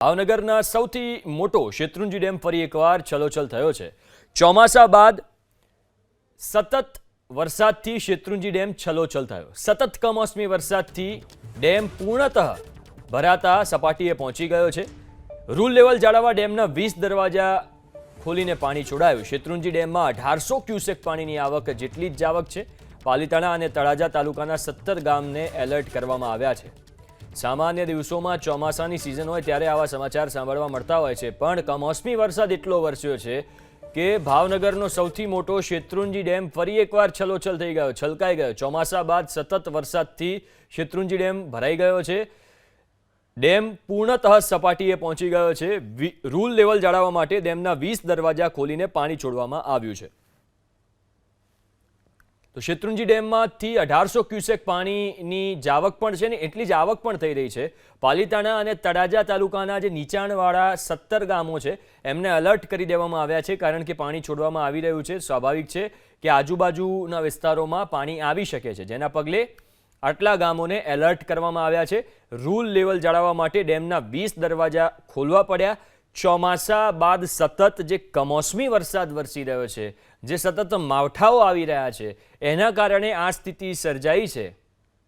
ભાવનગરના સૌથી મોટો શેત્રુંજી ડેમ ફરી એકવાર છલોછલ થયો છે। ચોમાસા બાદ સતત વરસાદથી શેત્રુંજી ડેમ છલોછલ થયો। સતત કમોસમી વરસાદથી ડેમ પૂર્ણતઃ ભરાતા સપાટીએ પહોંચી ગયો છે। રૂલ લેવલ જાળવવા ડેમના 20 દરવાજા ખોલીને પાણી છોડાયું। શેત્રુંજી ડેમમાં 1800 ક્યુસેક પાણીની આવક જેટલી જ આવક છે। પાલીતાણા અને તળાજા તાલુકાના 17 ગામને એલર્ટ કરવામાં આવ્યા છે। સામાન્ય દિવસોમાં ચોમાસાની સિઝન હોય ત્યારે આવા સમાચાર સાંભળવા મળતા હોય છે, પણ કમોસમી વરસાદ એટલો વરસ્યો છે કે ભાવનગરનો સૌથી મોટો શેત્રુંજી ડેમ ફરી એકવાર છલોછલ થઈ ગયો, છલકાઈ ગયો। ચોમાસા બાદ સતત વરસાદથી શેત્રુંજી ડેમ ભરાઈ ગયો છે। ડેમ પૂર્ણતઃ સપાટીએ પહોંચી ગયો છે। રૂલ લેવલ જાળવવા માટે ડેમના 20 દરવાજા ખોલીને પાણી છોડવામાં આવ્યું છે। તો શેત્રુંજી ડેમમાંથી 1800 ક્યુસેક પાણીની જાવક પણ છે ને એટલી જ આવક પણ થઈ રહી છે। પાલીતાણા અને તળાજા તાલુકાના જે નીચાણવાળા 17 ગામો છે એમને એલર્ટ કરી દેવામાં આવ્યા છે, કારણ કે પાણી છોડવામાં આવી રહ્યું છે। સ્વાભાવિક છે કે આજુબાજુના વિસ્તારોમાં પાણી આવી શકે છે, જેના પગલે આટલા ગામોને એલર્ટ કરવામાં આવ્યા છે। રૂલ લેવલ જાળવવા માટે ડેમના 20 દરવાજા ખોલવા પડ્યા। ચોમાસા બાદ સતત જે કમોસમી વરસાદ વરસી રહ્યો છે, જે સતત માવઠાઓ આવી રહ્યા છે, એના કારણે આ સ્થિતિ સર્જાઈ છે।